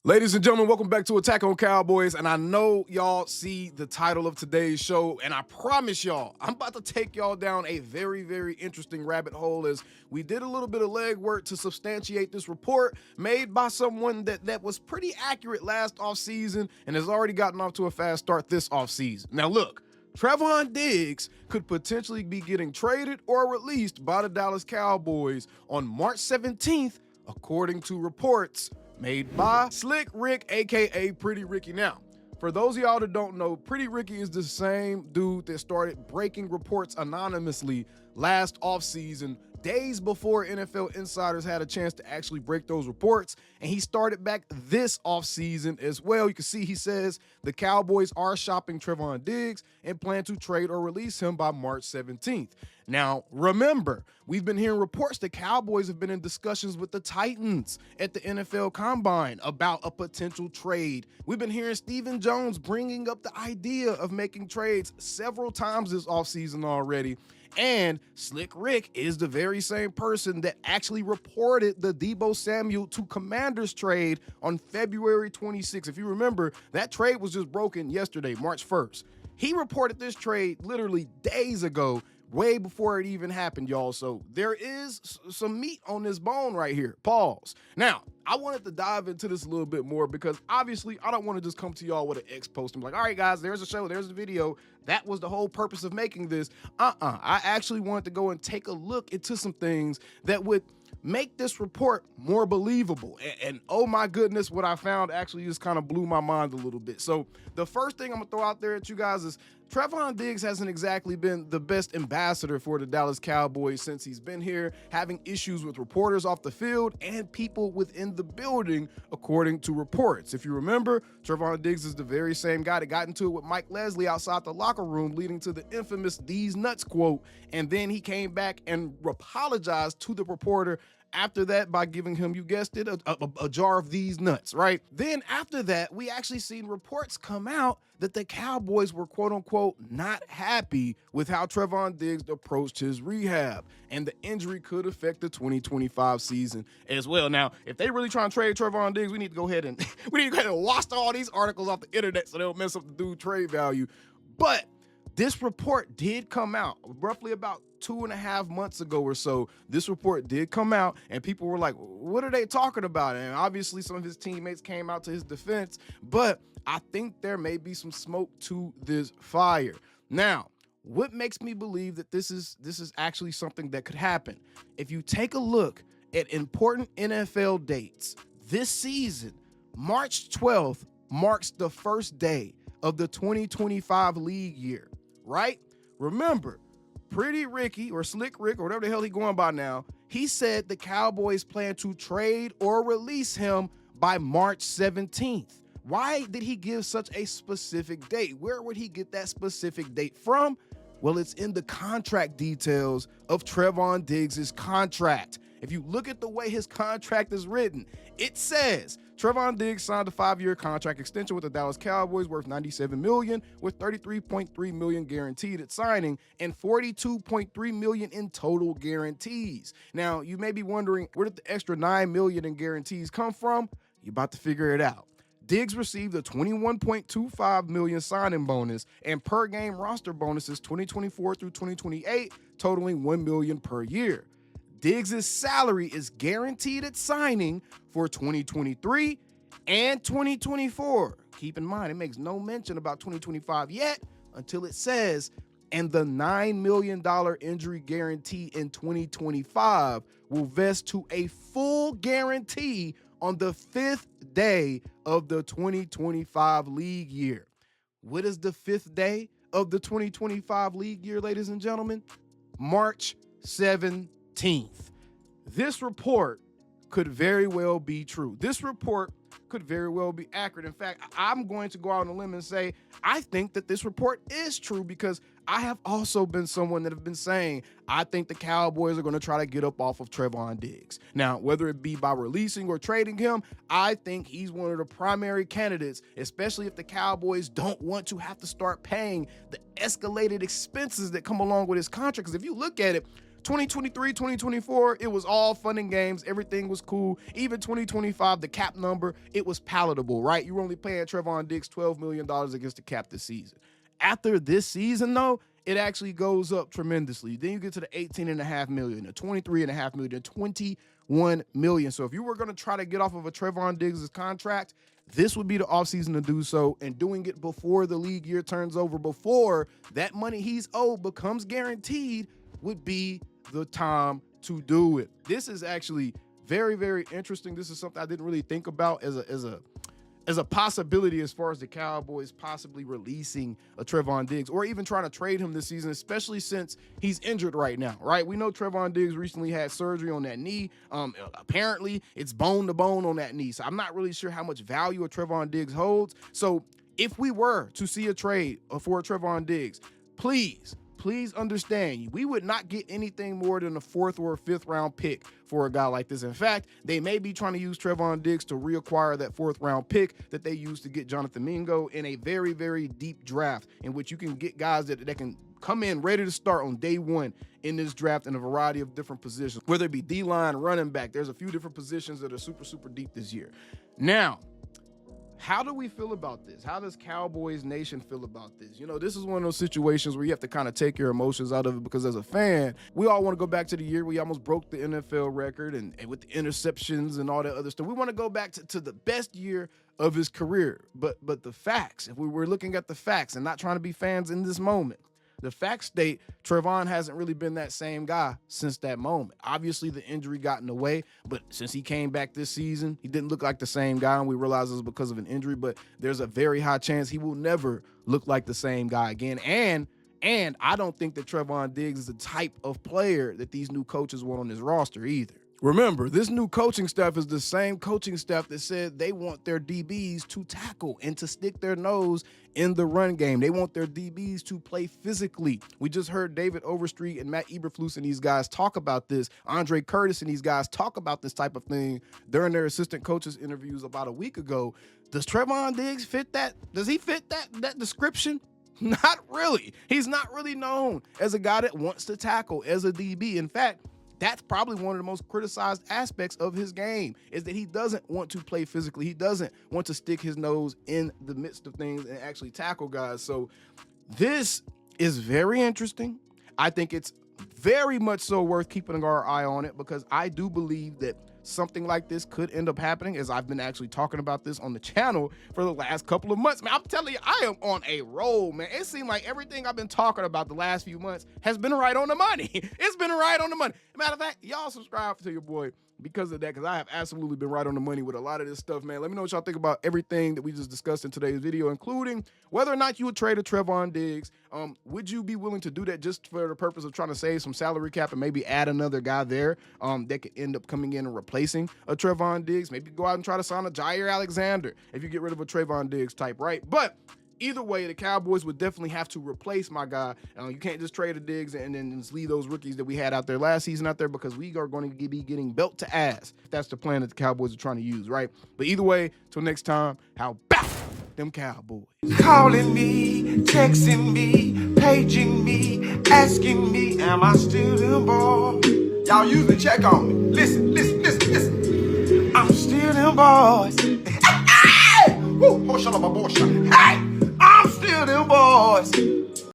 Ladies and gentlemen, welcome back to Attack on Cowboys. And I know y'all see the title of today's show, and I promise y'all, I'm about to take y'all down a very, very interesting rabbit hole as we did a little bit of legwork to substantiate this report made by someone that was pretty accurate last offseason and has already gotten off to a fast start this offseason. Now look, Trevon Diggs could potentially be getting traded or released by the Dallas Cowboys on March 17th, according to reports made by Slick Rick, aka Pretty Ricky. Now, for those of y'all that don't know, Pretty Ricky is the same dude that started breaking reports anonymously last offseason, days before NFL insiders had a chance to actually break those reports. And he started back this offseason as well. You can see he says the Cowboys are shopping Trevon Diggs and plan to trade or release him by March 17th. Now, remember, we've been hearing reports the Cowboys have been in discussions with the Titans at the NFL Combine about a potential trade. We've been hearing Stephen Jones bringing up the idea of making trades several times this offseason already. And Slick Rick is the very same person that actually reported the Deebo Samuel to Commanders trade on February 26th. If you remember, that trade was just broken yesterday, March 1st. He reported this trade literally days ago, way before it even happened, y'all. So there is some meat on this bone right here. Pause. Now, I wanted to dive into this a little bit more because obviously I don't want to just come to y'all with an X post and be like, all right, guys, there's a show, there's a video. That was the whole purpose of making this. I actually wanted to go and take a look into some things that would make this report more believable. And oh my goodness, what I found actually just kind of blew my mind a little bit. So the first thing I'm gonna throw out there at you guys is Trevon Diggs hasn't exactly been the best ambassador for the Dallas Cowboys since he's been here, having issues with reporters off the field and people within the building, according to reports. If you remember, Trevon Diggs is the very same guy that got into it with Mike Leslie outside the locker room, leading to the infamous "these nuts" quote, and then he came back and apologized to the reporter after that by giving him, you guessed it, a jar of these nuts, right? Then after that, we actually seen reports come out that the Cowboys were quote unquote not happy with how Trevon Diggs approached his rehab, and the injury could affect the 2025 season as well. Now, if they really trying to trade Trevon Diggs, we need to go ahead and wash all these articles off the internet so they don't mess up the dude trade value. But this report did come out roughly about 2.5 months ago or so. This report did come out and people were like, what are they talking about? And obviously some of his teammates came out to his defense, but I think there may be some smoke to this fire. Now, what makes me believe that this is actually something that could happen? If you take a look at important NFL dates this season, March 12th marks the first day of the 2025 league year, right? Remember, Pretty Ricky or Slick Rick or whatever the hell he's going by now, he said the Cowboys plan to trade or release him by March 17th. Why did he give such a specific date? Where would he get that specific date from? Well, it's in the contract details of Trevon Diggs' contract. If you look at the way his contract is written, it says Trevon Diggs signed a 5-year contract extension with the Dallas Cowboys worth $97 million, with $33.3 million guaranteed at signing and $42.3 million in total guarantees. Now, you may be wondering, where did the extra $9 million in guarantees come from? You're about to figure it out. Diggs received a $21.25 million signing bonus and per game roster bonuses 2024 through 2028, totaling $1 million per year. Diggs' salary is guaranteed at signing for 2023 and 2024. Keep in mind, it makes no mention about 2025 yet until it says, and the $9 million injury guarantee in 2025 will vest to a full guarantee on the 5th day of the 2025 league year. What is the 5th day of the 2025 league year, ladies and gentlemen? March 17th. This report could very well be true. This report could very well be accurate. In fact, I'm going to go out on a limb and say I think that this report is true because I have also been someone that have been saying I think the Cowboys are going to try to get up off of Trevon Diggs. Now, whether it be by releasing or trading him, I think he's one of the primary candidates, especially if the Cowboys don't want to have to start paying the escalated expenses that come along with his contract. Because if you look at it, 2023, 2024, it was all fun and games. Everything was cool. Even 2025, the cap number, it was palatable, right? You were only paying Trevon Diggs $12 million against the cap this season. After this season, though, it actually goes up tremendously. Then you get to the $18.5 million, the $23.5 million, the $21 million. So if you were going to try to get off of a Trevon Diggs' contract, this would be the offseason to do so, and doing it before the league year turns over, before that money he's owed becomes guaranteed, would be the time to do it. This is actually very, very interesting. This is something I didn't really think about as a possibility as far as the Cowboys possibly releasing a Trevon Diggs or even trying to trade him this season, especially since he's injured right now, right? We know Trevon Diggs recently had surgery on that knee. Apparently, it's bone to bone on that knee. So I'm not really sure how much value a Trevon Diggs holds. So if we were to see a trade for a Trevon Diggs, please understand, we would not get anything more than a 4th or 5th round pick for a guy like this. In fact, they may be trying to use Trevon Diggs to reacquire that 4th round pick that they used to get Jonathan Mingo in a very, very deep draft, in which you can get guys that can come in ready to start on day one in this draft in a variety of different positions, whether it be D-line, running back. There's a few different positions that are super, super deep this year. Now, how do we feel about this? How does Cowboys Nation feel about this? You know, this is one of those situations where you have to kind of take your emotions out of it, because as a fan, we all want to go back to the year we almost broke the NFL record and with the interceptions and all that other stuff. We want to go back to the best year of his career. But the facts, if we were looking at the facts and not trying to be fans in this moment, the facts state Trevon hasn't really been that same guy since that moment. Obviously, the injury got in the way, but since he came back this season, he didn't look like the same guy, and we realize it was because of an injury, but there's a very high chance he will never look like the same guy again. And I don't think that Trevon Diggs is the type of player that these new coaches want on his roster either. Remember, this new coaching staff is the same coaching staff that said they want their DBs to tackle and to stick their nose in the run game. They want their DBs to play physically. We just heard David Overstreet and Matt Eberflus and these guys talk about this. Andre Curtis and these guys talk about this type of thing during their assistant coaches interviews about a week ago. Does Trevon Diggs fit that? Does he fit that description? Not really. He's not really known as a guy that wants to tackle as a DB. In fact, that's probably one of the most criticized aspects of his game, is that he doesn't want to play physically. He doesn't want to stick his nose in the midst of things and actually tackle guys. So this is very interesting. I think it's very much so worth keeping our eye on it, because I do believe that something like this could end up happening, as I've been actually talking about this on the channel for the last couple of months. Man, I'm telling you, I am on a roll, man. It seemed like everything I've been talking about the last few months has been right on the money. It's been right on the money. Matter of fact, y'all subscribe to your boy because of that, because I have absolutely been right on the money with a lot of this stuff, man. Let me know what y'all think about everything that we just discussed in today's video, including whether or not you would trade a Trevon Diggs. Would you be willing to do that just for the purpose of trying to save some salary cap and maybe add another guy there that could end up coming in and replacing a Trevon Diggs? Maybe go out and try to sign a Jair Alexander if you get rid of a Trevon Diggs type, right? But either way, the Cowboys would definitely have to replace my guy. You can't just trade a Diggs and then just leave those rookies that we had out there last season out there, because we are going to be getting belt to ass. That's the plan that the Cowboys are trying to use, right? But either way, till next time, how about them Cowboys? Calling me, texting me, paging me, asking me, am I still them boys? Y'all usually check on me. Listen. I'm still them boys. Hey! Woo! Oh, shut up, my boy. Hey! I'm still them boys.